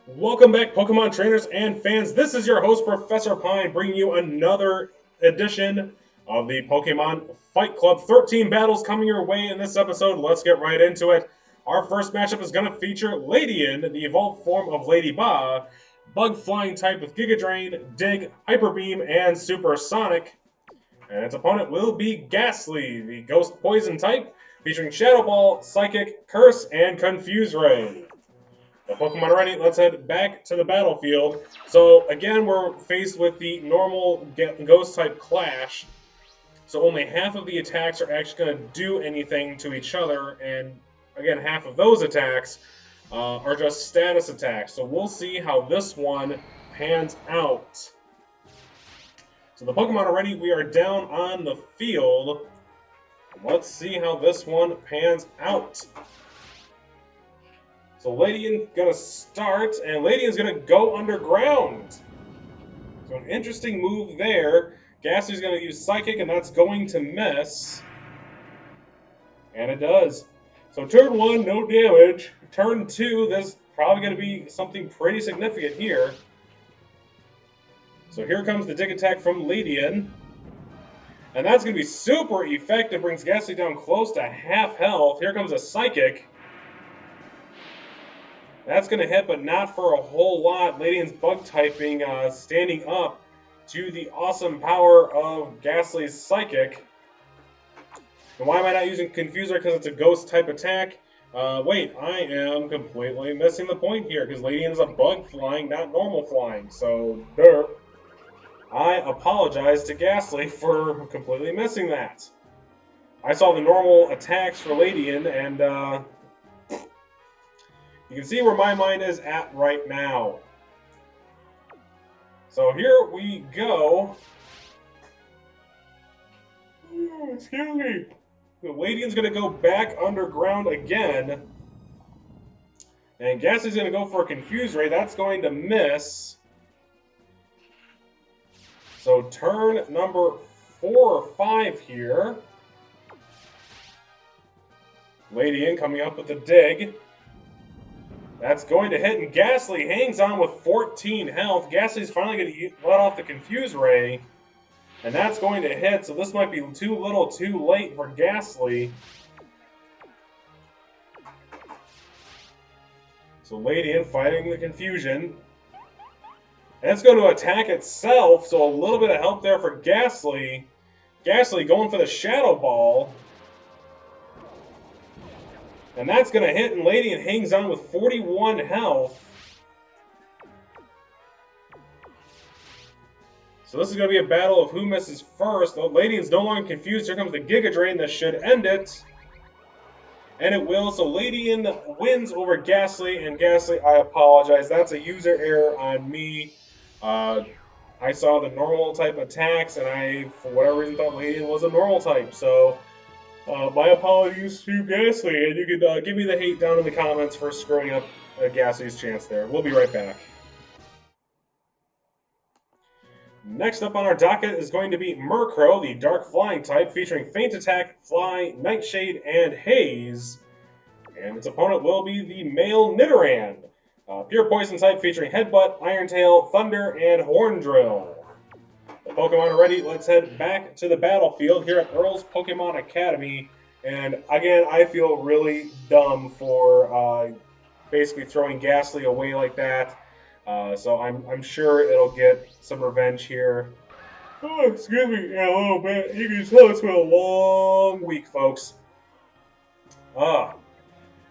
Welcome back, Pokemon trainers and fans. This is your host, Professor Pine, bringing you another edition of the Pokemon Fight Club. 13 battles coming your way in this episode. Let's get right into it. Our first matchup is going to feature Leidan, the evolved form of Lady Ba, Bug Flying type with Giga Drain, Dig, Hyper Beam, and Supersonic. And its opponent will be Gastly, the Ghost Poison type, featuring Shadow Ball, Psychic, Curse, and Confuse Ray. The Pokemon are ready, let's head back to the battlefield. So again, we're faced with the normal Ghost-type Clash. So only half of the attacks are actually going to do anything to each other, and again, half of those attacks are just status attacks. So we'll see how this one pans out. So the Pokemon are ready, we are down on the field. Let's see how this one pans out. So Leidan's going to start, and Leidan's going to go underground. So an interesting move there. Gastly's going to use Psychic, and that's going to miss. And it does. So turn 1, no damage. Turn 2, there's probably going to be something pretty significant here. So here comes the Dig attack from Leidan. And that's going to be super effective, brings Gastly down close to half health. Here comes a Psychic. That's going to hit, but not for a whole lot. Leidan's bug typing standing up to the awesome power of Gastly's Psychic. And why am I not using Confuser? Because it's a ghost type attack. Wait, I am completely missing the point here, because Leidan's a bug flying, not normal flying. So, derp. I apologize to Gastly for completely missing that. I saw the normal attacks for Leidan, and you can see where my mind is at right now. So here we go. Excuse me. The Leidan's going to go back underground again. And Gastly's going to go for a Confuse Ray. That's going to miss. So turn number 4 or 5 here. Leidan coming up with a Dig. That's going to hit, and Gastly hangs on with 14 health. Gastly's finally going to let off the Confuse Ray, and that's going to hit, so this might be too little too late for Gastly. So Leidan fighting the confusion. And it's going to attack itself, so a little bit of help there for Gastly. Gastly going for the Shadow Ball. And that's going to hit, and Leidan hangs on with 41 health. So this is going to be a battle of who misses first. Oh, Leidan's no longer confused. Here comes the Giga Drain. That should end it. And it will. So Leidan wins over Gastly. And Gastly, I apologize. That's a user error on me. I saw the normal type attacks, and I, for whatever reason, thought Leidan was a normal type. So my apologies to Gastly, and you can give me the hate down in the comments for screwing up Gastly's chance there. We'll be right back. Next up on our docket is going to be Murkrow, the Dark Flying type, featuring Feint Attack, Fly, Nightshade, and Haze. And its opponent will be the male Nidoran, Pure Poison type, featuring Headbutt, Iron Tail, Thunder, and Horn Drill. The Pokemon are ready. Let's head back to the battlefield here at Earl's Pokemon Academy. And again, I feel really dumb for basically throwing Gastly away like that. So I'm sure it'll get some revenge here. Oh, excuse me, yeah, a little bit. You can tell it's been a long week, folks.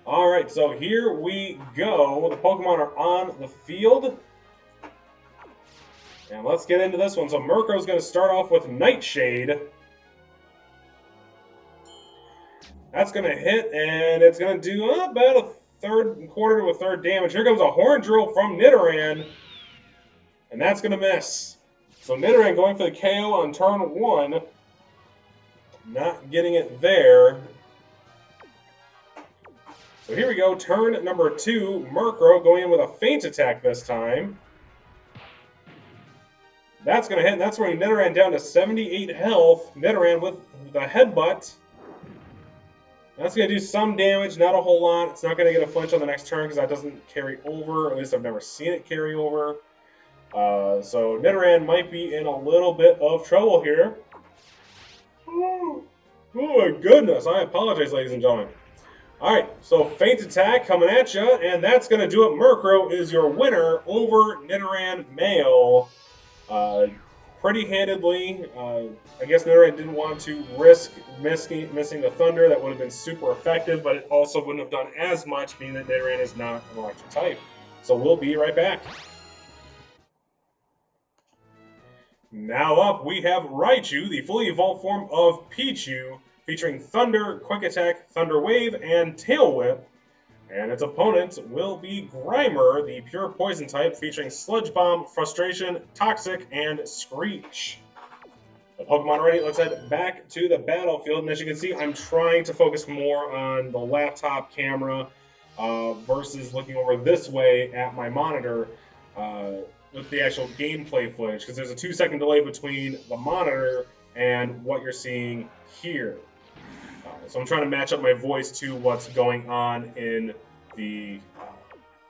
Alright, so here we go. The Pokemon are on the field. And let's get into this one. So Murkrow's going to start off with Nightshade. That's going to hit, and it's going to do about a quarter to a third damage. Here comes a Horn Drill from Nidoran, and that's going to miss. So Nidoran going for the KO on turn 1. Not getting it there. So here we go, turn number 2. Murkrow going in with a Feint Attack this time. That's going to hit, and that's bringing Nidoran down to 78 health. Nidoran with the Headbutt. That's going to do some damage, not a whole lot. It's not going to get a flinch on the next turn because that doesn't carry over. At least I've never seen it carry over. So Nidoran might be in a little bit of trouble here. Oh my goodness. I apologize, ladies and gentlemen. Alright, so Feint Attack coming at you, and that's going to do it. Murkrow is your winner over Nidoran Male. Pretty handedly. I guess Nidoran didn't want to risk missing the Thunder. That would have been super effective, but it also wouldn't have done as much, being that Nidoran is not an electric type. So we'll be right back. Now up, we have Raichu, the fully evolved form of Pichu, featuring Thunder, Quick Attack, Thunder Wave, and Tail Whip. And its opponent will be Grimer, the pure poison type, featuring Sludge Bomb, Frustration, Toxic, and Screech. The Pokemon are ready. Let's head back to the battlefield. And as you can see, I'm trying to focus more on the laptop camera versus looking over this way at my monitor with the actual gameplay footage, because there's a 2-second delay between the monitor and what you're seeing here. So I'm trying to match up my voice to what's going on in the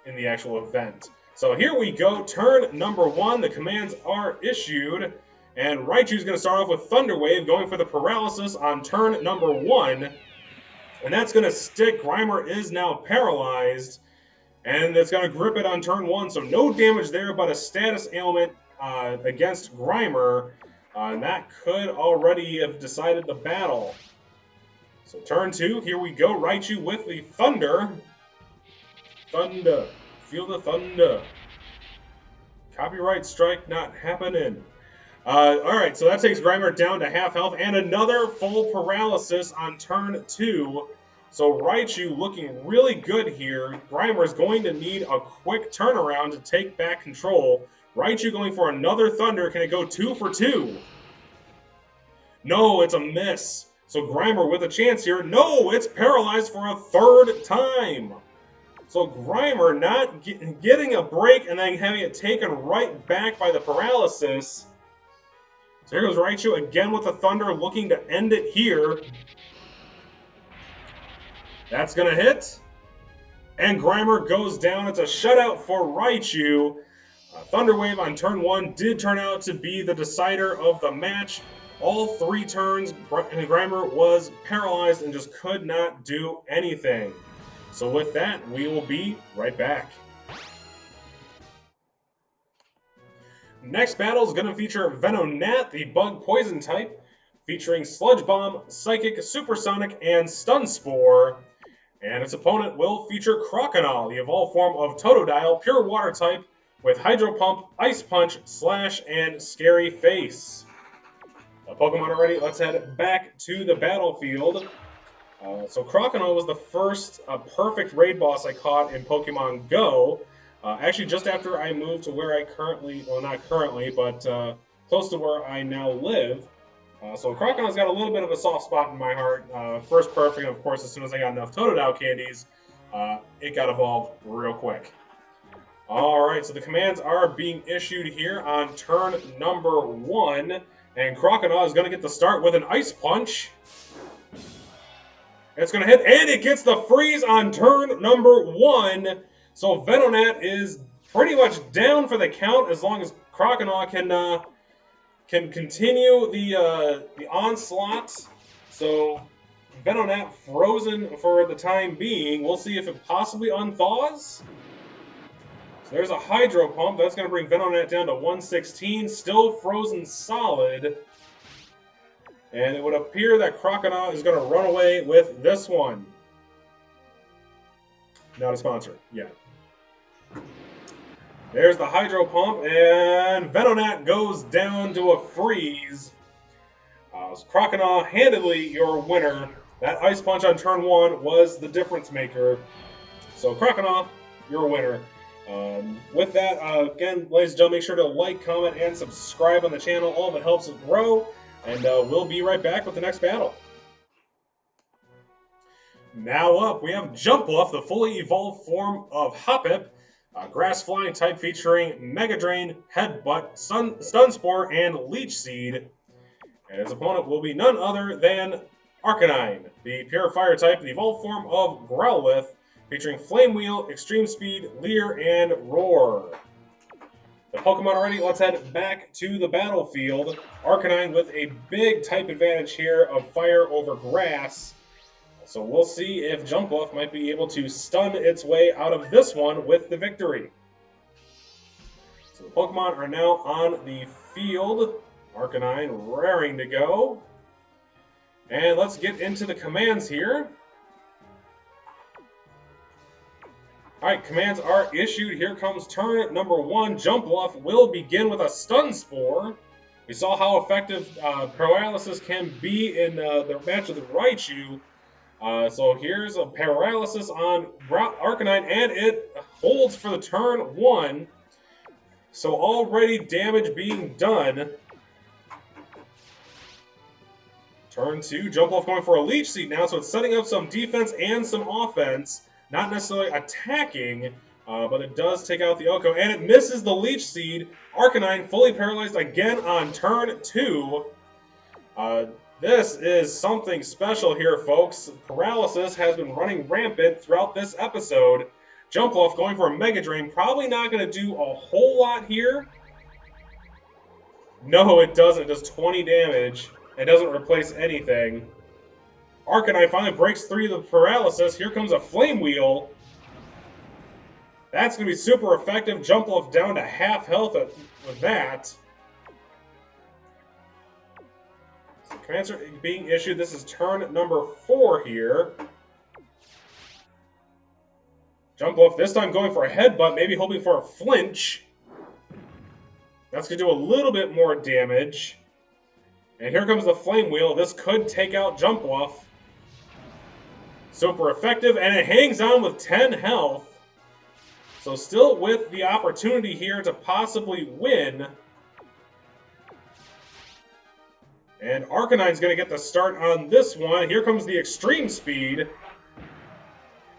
actual event. So here we go, turn number 1. The commands are issued, and Raichu's going to start off with Thunder Wave, going for the paralysis on turn number 1, and that's going to stick. Grimer is now paralyzed, and it's going to grip it on turn 1, so no damage there, but a status ailment against Grimer, and that could already have decided the battle. So turn 2, here we go. Raichu with the Thunder. Thunder. Feel the thunder. Copyright strike not happening. Alright, so that takes Grimer down to half health, and another full paralysis on turn 2. So Raichu looking really good here. Grimer is going to need a quick turnaround to take back control. Raichu going for another Thunder. Can it go 2 for 2? No, it's a miss. So Grimer with a chance here. No, it's paralyzed for a 3rd time. So Grimer not getting a break and then having it taken right back by the paralysis. So here goes Raichu again with the Thunder, looking to end it here. That's going to hit. And Grimer goes down. It's a shutout for Raichu. Thunder Wave on turn 1 did turn out to be the decider of the match. All 3 turns, Grimer was paralyzed and just could not do anything. So with that, we will be right back. Next battle is going to feature Venonat, the bug poison type, featuring Sludge Bomb, Psychic, Supersonic, and Stun Spore. And its opponent will feature Croconaw, the evolved form of Totodile, pure water type, with Hydro Pump, Ice Punch, Slash, and Scary Face. The Pokemon are ready. Let's head back to the battlefield. So Croconaw was the first perfect raid boss I caught in Pokemon Go. Actually, just after I moved to where I currently, well, not currently, but close to where I now live. So Croconaw's got a little bit of a soft spot in my heart. First perfect, and of course, as soon as I got enough Totodile candies, it got evolved real quick. Alright, so the commands are being issued here on turn number 1. And Croconaw is going to get the start with an Ice Punch. It's going to hit, and it gets the freeze on turn number 1. So Venonat is pretty much down for the count as long as Croconaw can continue the onslaught. So Venonat frozen for the time being. We'll see if it possibly unthaws. So there's a Hydro Pump. That's going to bring Venonat down to 116. Still frozen solid. And it would appear that Croconaw is going to run away with this one. Not a sponsor yet. There's the Hydro Pump, and Venonat goes down to a freeze. So Croconaw, handedly your winner. That Ice Punch on turn 1 was the difference maker. So Croconaw, your winner. With that, again, ladies and gentlemen, make sure to like, comment, and subscribe on the channel. All of it helps us grow. And we'll be right back with the next battle. Now up, we have Jumpluff, the fully evolved form of Hoppip. Grass Flying type featuring Mega Drain, Headbutt, Stun Spore, and Leech Seed. And its opponent will be none other than Arcanine, the pure fire type, the evolved form of Growlithe, featuring Flame Wheel, Extreme Speed, Leer, and Roar. The Pokemon are ready. Let's head back to the battlefield. Arcanine with a big type advantage here of fire over grass. So we'll see if Jumpluff might be able to stun its way out of this one with the victory. So the Pokemon are now on the field. Arcanine raring to go. And let's get into the commands here. Alright, commands are issued. Here comes turn number 1. Jumpluff will begin with a Stun Spore. We saw how effective Paralysis can be in the match with Raichu. So here's a Paralysis on Arcanine, and it holds for the turn 1. So already damage being done. Turn 2, Jumpluff going for a Leech Seed now, so it's setting up some defense and some offense. Not necessarily attacking, but it does take out the Oko, and it misses the Leech Seed. Arcanine fully paralyzed again on turn 2. This is something special here, folks. Paralysis has been running rampant throughout this episode. Jumpluff going for a Mega Drain, probably not going to do a whole lot here. No, it doesn't. It does 20 damage. It doesn't replace anything. Arcanine finally breaks through the paralysis. Here comes a Flame Wheel. That's going to be super effective. Jumpluff down to half health with that. So commands are being issued. This is turn number 4 here. Jumpluff this time going for a headbutt, maybe hoping for a flinch. That's going to do a little bit more damage. And here comes the Flame Wheel. This could take out Jumpluff. Super effective, and it hangs on with 10 health. So still with the opportunity here to possibly win. And Arcanine's going to get the start on this one. Here comes the Extreme Speed.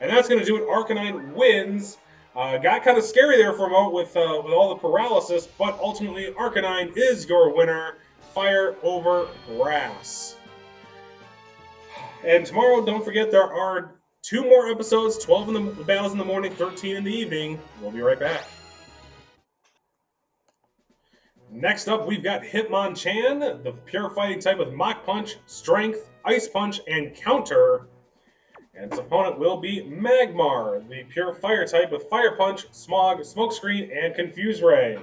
And that's going to do it. Arcanine wins. Got kind of scary there for a moment with all the paralysis, but ultimately Arcanine is your winner. Fire over grass. And tomorrow, don't forget, there are 2 more episodes, 12 in the battles in the morning, 13 in the evening. We'll be right back. Next up, we've got Hitmonchan, the pure fighting type with Mach Punch, Strength, Ice Punch, and Counter. And its opponent will be Magmar, the pure fire type with Fire Punch, Smog, Smokescreen, and Confuse Ray.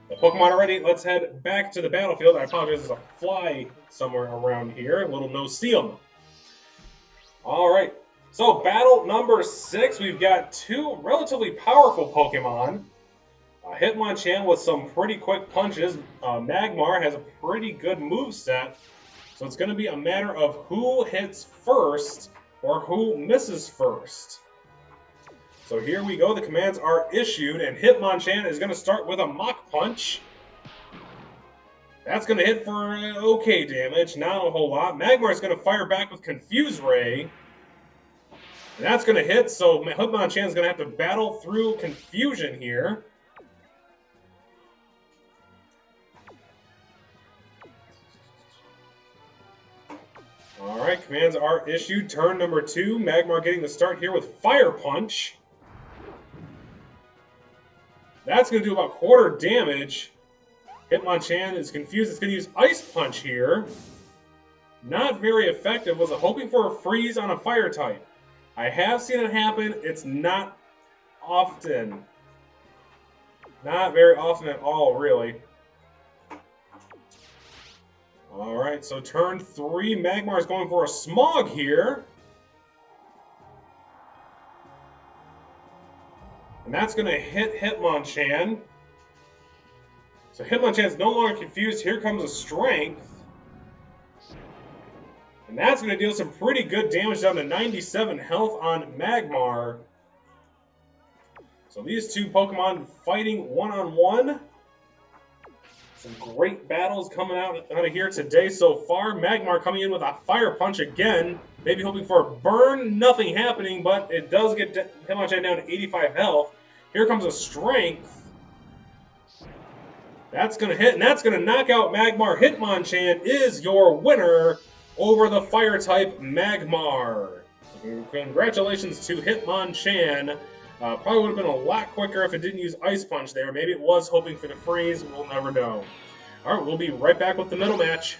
The Pokemon are ready. Let's head back to the battlefield. I apologize, there's a fly somewhere around here. A little no-see-em. Alright, so battle number 6. We've got 2 relatively powerful Pokemon. Hitmonchan with some pretty quick punches. Magmar has a pretty good moveset. So it's going to be a matter of who hits first or who misses first. So here we go. The commands are issued, and Hitmonchan is going to start with a Mach Punch. That's going to hit for okay damage, not a whole lot. Magmar is going to fire back with Confuse Ray. And that's going to hit, so Hitmonchan is going to have to battle through Confusion here. Alright, commands are issued. Turn number 2. Magmar getting the start here with Fire Punch. That's going to do about quarter damage. Hitmonchan is confused. It's going to use Ice Punch here. Not very effective. Was hoping for a freeze on a fire type. I have seen it happen. It's not often. Not very often at all, really. Alright, so turn 3. Magmar is going for a Smog here. And that's going to hit Hitmonchan. So Hitmonchan's no longer confused. Here comes a Strength. And that's going to deal some pretty good damage down to 97 health on Magmar. So these 2 Pokemon fighting one-on-one. Some great battles coming out of here today so far. Magmar coming in with a Fire Punch again. Maybe hoping for a burn. Nothing happening, but it does get Hitmonchan down to 85 health. Here comes a Strength. That's going to hit, and that's going to knock out Magmar. Hitmonchan is your winner. over the Fire-type Magmar. So congratulations to Hitmonchan. Probably would have been a lot quicker if it didn't use Ice Punch there. Maybe it was hoping for the freeze. We'll never know. Alright, we'll be right back with the middle match.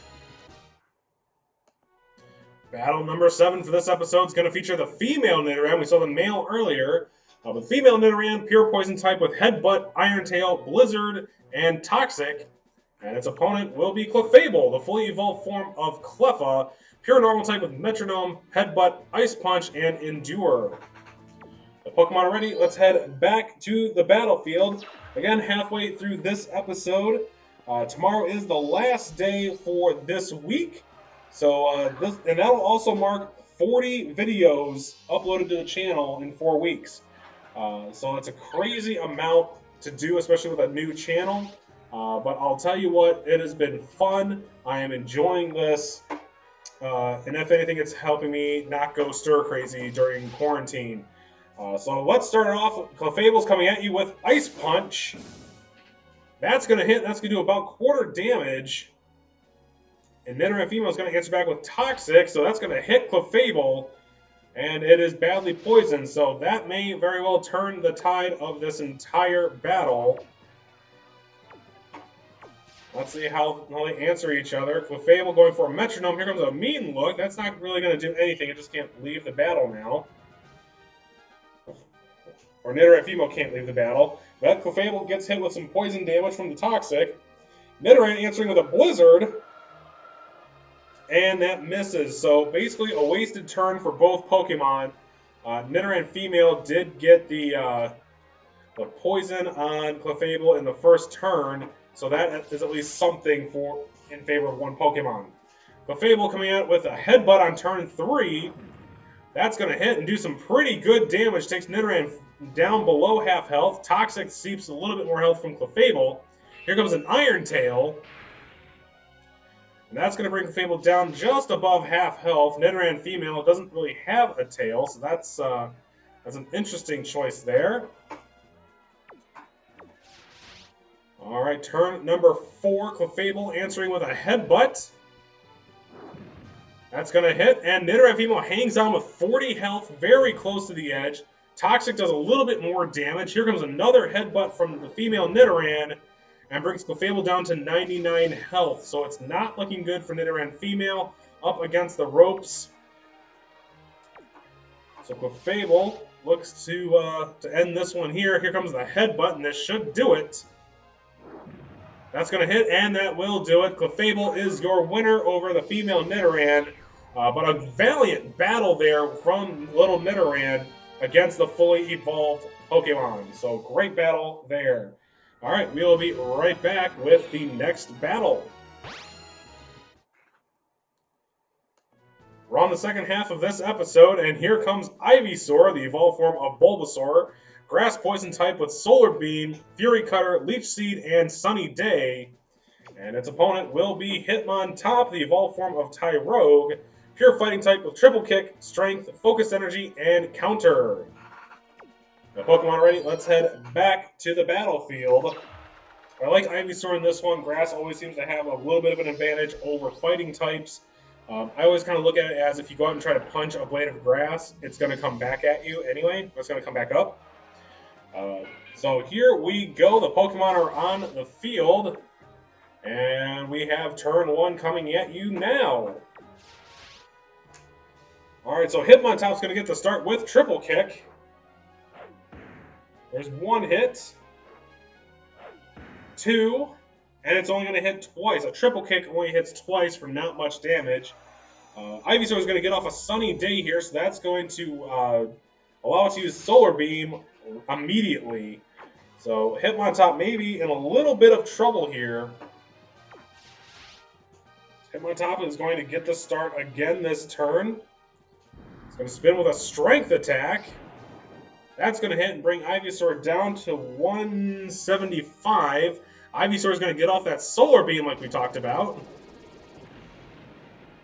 Battle number 7 for this episode is going to feature the female Nidoran. We saw the male earlier. The female Nidoran, pure poison type with Headbutt, Iron Tail, Blizzard, and Toxic. And its opponent will be Clefable, the fully evolved form of Cleffa, pure normal type with Metronome, Headbutt, Ice Punch, and Endure. The Pokemon are ready. Let's head back to the battlefield. Again, halfway through this episode. Tomorrow is the last day for this week. So that'll also mark 40 videos uploaded to the channel in 4 weeks. So it's a crazy amount to do, especially with a new channel. But I'll tell you what, it has been fun. I am enjoying this. And if anything, it's helping me not go stir crazy during quarantine. So let's start it off. Clefable's coming at you with Ice Punch. That's going to hit. That's going to do about quarter damage. And Nidoran Female is going to answer back with Toxic, so that's going to hit Clefable. And it is badly poisoned, so that may very well turn the tide of this entire battle. Let's see how they answer each other. Clefable going for a Metronome. Here comes a Mean Look. That's not really going to do anything. It just can't leave the battle now. Or Nidoran Female can't leave the battle. But Clefable gets hit with some poison damage from the Toxic. Nidoran answering with a Blizzard. And that misses. So basically a wasted turn for both Pokemon. Nidoran Female did get the poison on Clefable in the first turn. So that is at least something in favor of one Pokemon. Clefable coming out with a Headbutt on turn 3. That's going to hit and do some pretty good damage. Takes Nidoran down below half health. Toxic seeps a little bit more health from Clefable. Here comes an Iron Tail. And that's going to bring Clefable down just above half health. Nidoran Female doesn't really have a tail, so that's an interesting choice there. All right, turn number 4, Clefable answering with a Headbutt. That's going to hit, and Nidoran Female hangs on with 40 health, very close to the edge. Toxic does a little bit more damage. Here comes another Headbutt from the female Nidoran, and brings Clefable down to 99 health. So it's not looking good for Nidoran Female up against the ropes. So Clefable looks to end this one here. Here comes the Headbutt, and this should do it. That's going to hit, and that will do it. Clefable is your winner over the female Nidoran. But a valiant battle there from little Nidoran against the fully evolved Pokemon. So great battle there. All right, we will be right back with the next battle. We're on the second half of this episode, and here comes Ivysaur, the evolved form of Bulbasaur. Grass Poison type with Solar Beam, Fury Cutter, Leech Seed, and Sunny Day. And its opponent will be Hitmontop, the evolved form of Tyrogue. Pure Fighting type with Triple Kick, Strength, Focus Energy, and Counter. The Pokemon ready, let's head back to the battlefield. I like Ivysaur in this one. Grass always seems to have a little bit of an advantage over fighting types. I always kind of look at it as if you go out and try to punch a blade of grass, it's going to come back at you anyway. It's going to come back up. So here we go. The Pokemon are on the field. And we have turn 1 coming at you now. Alright, so Hitmontop's going to get the start with Triple Kick. There's 1 hit, 2, and it's only going to hit twice. A Triple Kick only hits twice for not much damage. Ivysaur is going to get off a Sunny Day here, so that's going to allow us to use Solar Beam immediately. So Hitmontop may be in a little bit of trouble here. Hitmontop is going to get the start again this turn. It's going to spin with a Strength attack. That's going to hit and bring Ivysaur down to 175. Ivysaur is going to get off that Solar Beam like we talked about.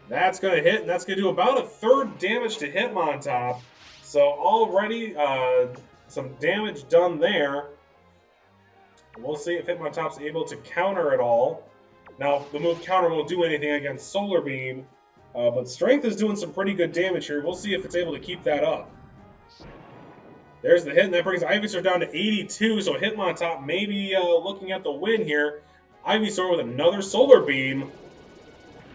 That's going to hit, and that's going to do about a third damage to Hitmontop. So already some damage done there. We'll see if Hitmontop's able to counter it all. Now, the move Counter won't do anything against Solar Beam. But Strength is doing some pretty good damage here. We'll see if it's able to keep that up. There's the hit, and that brings Ivysaur down to 82, so Hitmontop maybe looking at the win here. Ivysaur with another Solar Beam.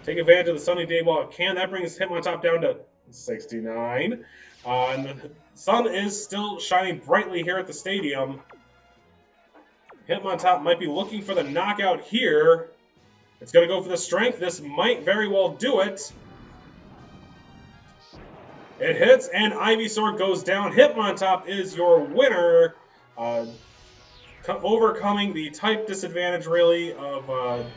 Take advantage of the sunny day while it can. That brings Hitmontop down to 69. And the sun is still shining brightly here at the stadium. Hitmontop might be looking for the knockout here. It's going to go for the Strength. This might very well do it. It hits, and Ivysaur goes down. Hitmontop is your winner, overcoming the type disadvantage, really, of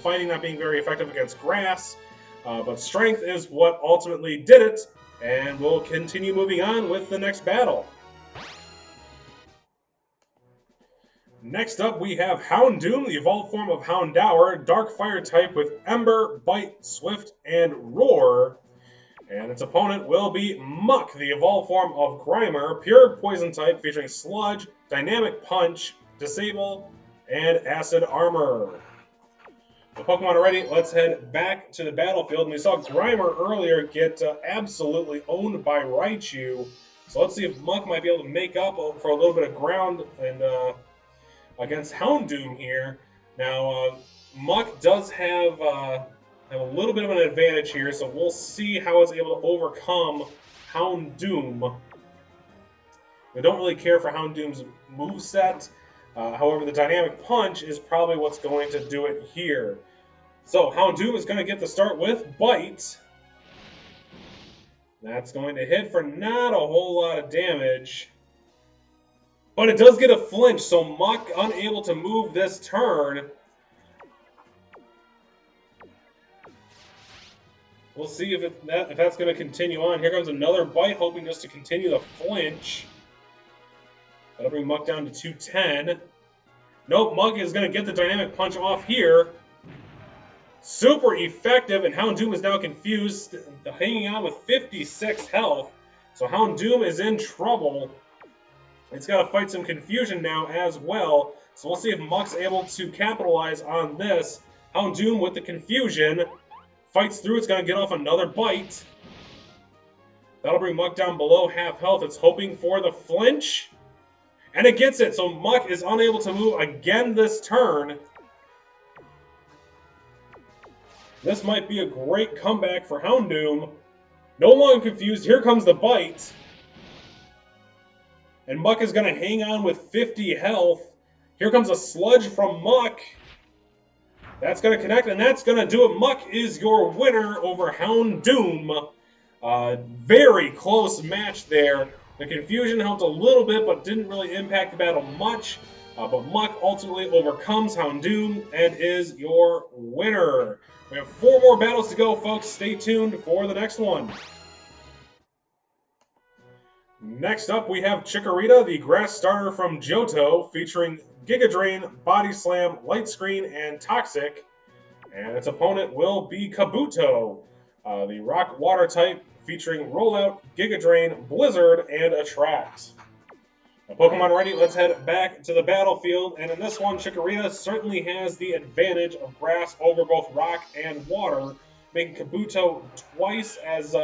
fighting not being very effective against grass. But Strength is what ultimately did it, and we'll continue moving on with the next battle. Next up, we have Houndoom, the evolved form of Houndour, Dark Fire type with Ember, Bite, Swift, and Roar. And its opponent will be Muck, the evolved form of Grimer, pure poison type featuring Sludge, Dynamic Punch, Disable, and Acid Armor. The Pokemon are ready. Let's head back to the battlefield. And we saw Grimer earlier get absolutely owned by Raichu. So let's see if Muck might be able to make up for a little bit of ground and against Houndoom here. Now, Muck does have a little bit of an advantage here, so we'll see how it's able to overcome Houndoom. We don't really care for Houndoom's moveset. However, the Dynamic Punch is probably what's going to do it here. So Houndoom is going to get the start with Bite. That's going to hit for not a whole lot of damage. But it does get a flinch, so Muck unable to move this turn. We'll see if that's going to continue on. Here comes another Bite, hoping just to continue the flinch. That'll bring Muck down to 210. Nope, Muck is going to get the Dynamic Punch off here. Super effective, and Houndoom is now confused, hanging on with 56 health. So Houndoom is in trouble. It's got to fight some confusion now as well. So we'll see if Muck's able to capitalize on this. Houndoom with the confusion. Fights through, it's going to get off another Bite. That'll bring Muck down below half health. It's hoping for the flinch. And it gets it, so Muck is unable to move again this turn. This might be a great comeback for Houndoom. No longer confused, here comes the Bite. And Muck is going to hang on with 50 health. Here comes a Sludge from Muck. That's going to connect, and that's going to do it. Muck is your winner over Houndoom. Very close match there. The confusion helped a little bit, but didn't really impact the battle much. But Muck ultimately overcomes Houndoom and is your winner. We have 4 more battles to go, folks. Stay tuned for the next one. Next up, we have Chikorita, the grass starter from Johto, featuring Giga Drain, Body Slam, Light Screen, and Toxic. And its opponent will be Kabuto, the Rock Water type, featuring Rollout, Giga Drain, Blizzard, and Attract. Now, Pokemon ready, let's head back to the battlefield. And in this one, Chikorita certainly has the advantage of grass over both rock and water, making Kabuto twice as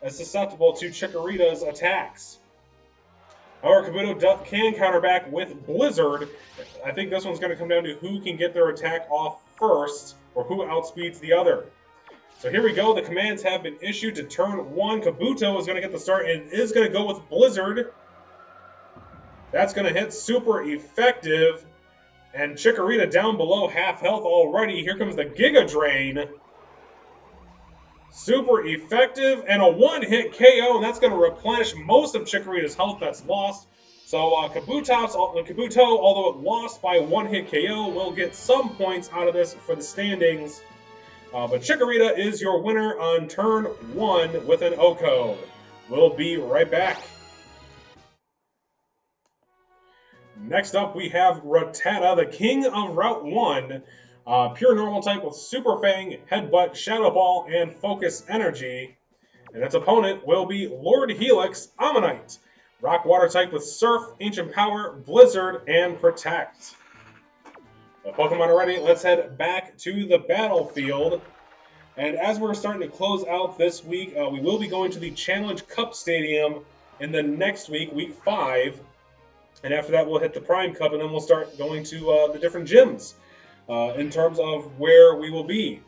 susceptible to Chikorita's attacks. However, Kabuto can counter back with Blizzard. I think this one's going to come down to who can get their attack off first, or who outspeeds the other. So here we go. The commands have been issued to turn 1. Kabuto is going to get the start and is going to go with Blizzard. That's going to hit super effective. And Chikorita down below half health already. Here comes the Giga Drain. Super effective, and a one-hit KO, and that's going to replenish most of Chikorita's health that's lost. So Kabuto, although it lost by one-hit KO, will get some points out of this for the standings. But Chikorita is your winner on turn 1 with an OHKO. We'll be right back. Next up, we have Rattata, the king of Route 1. Pure normal type with Super Fang, Headbutt, Shadow Ball, and Focus Energy. And its opponent will be Lord Helix, Omanyte. Rock Water type with Surf, Ancient Power, Blizzard, and Protect. The Pokemon are ready. Let's head back to the battlefield. And as we're starting to close out this week, we will be going to the Challenge Cup Stadium in the next week, week 5. And after that, we'll hit the Prime Cup, and then we'll start going to the different gyms in terms of where we will be.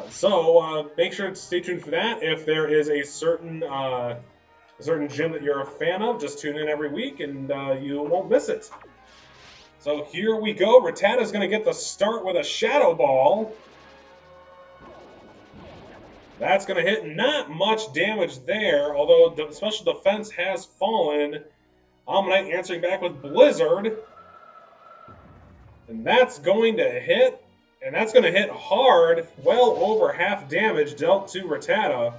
So make sure to stay tuned for that. If there is a certain gym that you're a fan of, just tune in every week, and you won't miss it. So here we go. Rattata's going to get the start with a Shadow Ball. That's going to hit not much damage there, although the special defense has fallen. Omanyte answering back with Blizzard. And that's going to hit. And that's going to hit hard. Well over half damage dealt to Rattata.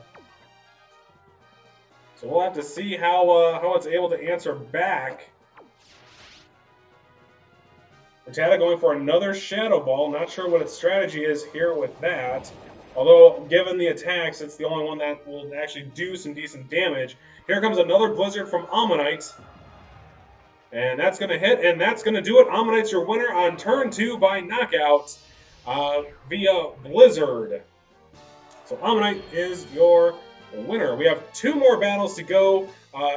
So we'll have to see how it's able to answer back. Rattata going for another Shadow Ball. Not sure what its strategy is here with that. Although, given the attacks, it's the only one that will actually do some decent damage. Here comes another Blizzard from Omanyte. And that's going to hit, and that's going to do it. Omanyte's your winner on turn 2 by knockout via Blizzard. So Omanyte is your winner. We have 2 more battles to go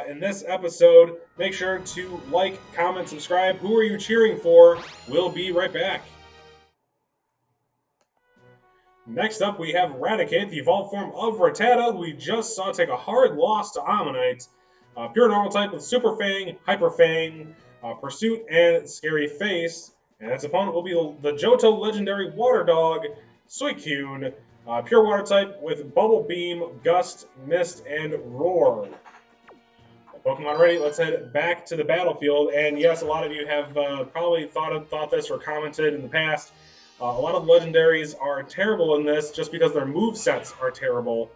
in this episode. Make sure to like, comment, subscribe. Who are you cheering for? We'll be right back. Next up, we have Raticate, the evolved form of Rattata, who we just saw take a hard loss to Omanyte. Pure Normal type with Super Fang, Hyper Fang, Pursuit, and Scary Face. And its opponent will be the Johto Legendary Water Dog, Suicune. Pure Water type with Bubble Beam, Gust, Mist, and Roar. Pokemon ready, let's head back to the battlefield. And yes, a lot of you have probably thought this or commented in the past. A lot of legendaries are terrible in this just because their movesets are terrible.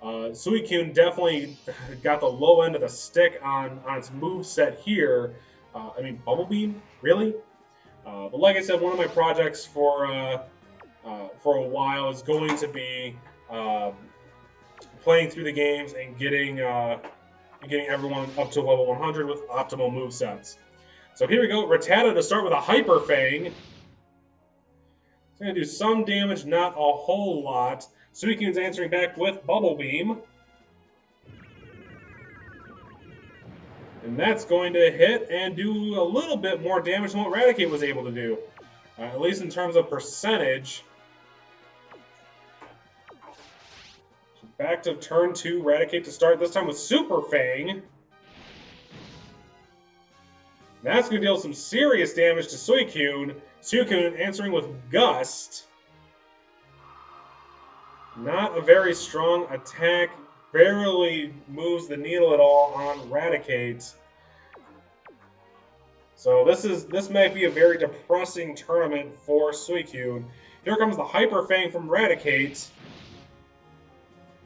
Suicune definitely got the low end of the stick on its moveset here. I mean, Bubble Beam? Really? But like I said, one of my projects for a while is going to be playing through the games and getting everyone up to level 100 with optimal movesets. So here we go. Rattata to start with a Hyper Fang. It's going to do some damage, not a whole lot. Suicune's answering back with Bubble Beam. And that's going to hit and do a little bit more damage than what Raticate was able to do. At least in terms of percentage. So back to turn 2, Raticate to start, this time with Super Fang. That's going to deal some serious damage to Suicune. Suicune answering with Gust. Not a very strong attack. Barely moves the needle at all on Raticate. So this might be a very depressing tournament for Suicune. Here comes the Hyper Fang from Raticate.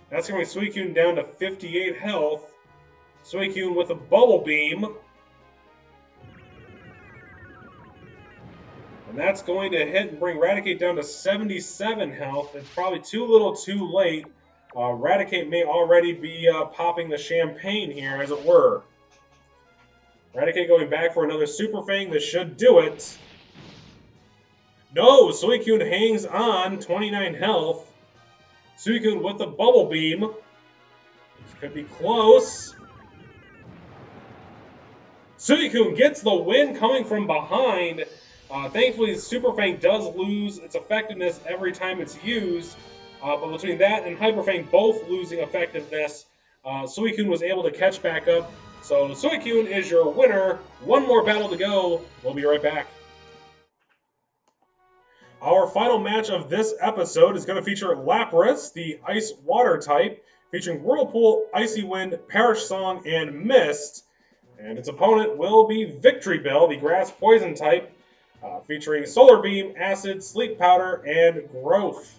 That's going to bring Suicune down to 58 health. Suicune with a Bubble Beam. And that's going to hit and bring Raticate down to 77 health. It's probably too little too late. Raticate may already be popping the champagne here, as it were. Raticate going back for another Super Fang. This should do it. No! Suicune hangs on, 29 health. Suicune with the Bubble Beam. This could be close. Suicune gets the win coming from behind. Thankfully, Super Fang does lose its effectiveness every time it's used. But between that and Hyper Fang both losing effectiveness, Suicune was able to catch back up. So Suicune is your winner. One more battle to go. We'll be right back. Our final match of this episode is going to feature Lapras, the Ice Water type, featuring Whirlpool, Icy Wind, Perish Song, and Mist. And its opponent will be Victreebel, the Grass Poison type, featuring Solar Beam, Acid, Sleep Powder, and Growth.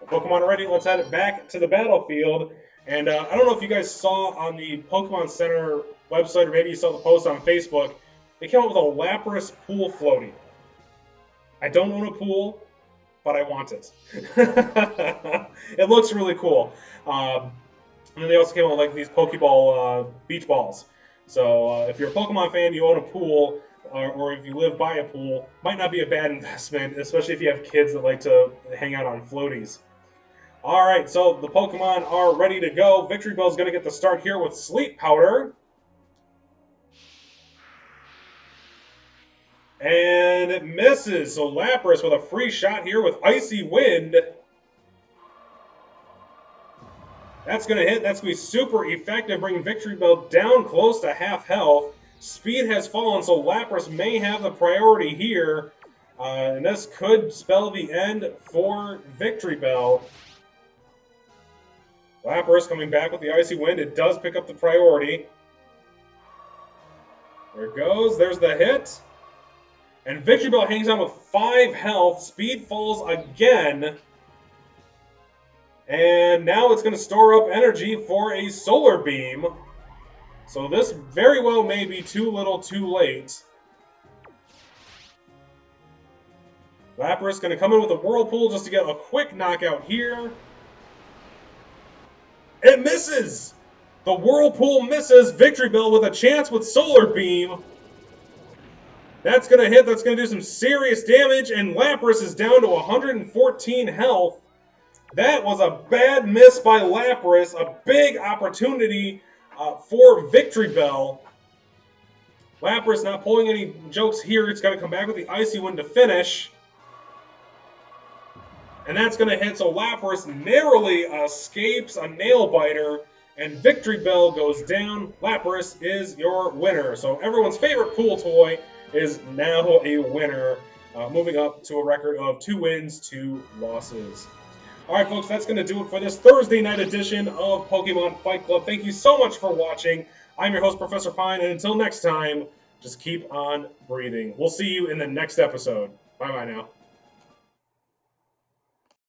Pokemon ready, let's head back to the battlefield. And I don't know if you guys saw on the Pokemon Center website, or maybe you saw the post on Facebook, they came out with a Lapras pool floaty. I don't own a pool, but I want it. It looks really cool. And then they also came out with like these Pokeball beach balls. So if you're a Pokemon fan, you own a pool, or if you live by a pool, might not be a bad investment, especially if you have kids that like to hang out on floaties. All right, so the Pokemon are ready to go. Victreebel is going to get the start here with Sleep Powder. And it misses. So Lapras with a free shot here with Icy Wind. That's going to hit. That's going to be super effective, bringing Victreebel down close to half health. Speed has fallen, so Lapras may have the priority here. And this could spell the end for Victreebel. Lapras coming back with the Icy Wind. It does pick up the priority. There it goes. There's the hit. And Victreebel hangs on with 5 health. Speed falls again. And now it's going to store up energy for a Solar Beam. So this very well may be too little too late. Lapras going to come in with a Whirlpool just to get a quick knockout here. It misses! The Whirlpool misses. Victreebel with a chance with Solar Beam. That's going to hit. That's going to do some serious damage. And Lapras is down to 114 health. That was a bad miss by Lapras. A big opportunity for Victreebel. Lapras not pulling any jokes here. It's going to come back with the Icy Wind to finish. And that's going to hit. So Lapras narrowly escapes a nail biter. And Victreebel goes down. Lapras is your winner. So everyone's favorite pool toy is now a winner. Moving up to a record of 2 wins, 2 losses. All right, folks, that's going to do it for this Thursday night edition of Pokemon Fight Club. Thank you so much for watching. I'm your host, Professor Pine, and until next time, just keep on breathing. We'll see you in the next episode. Bye-bye now.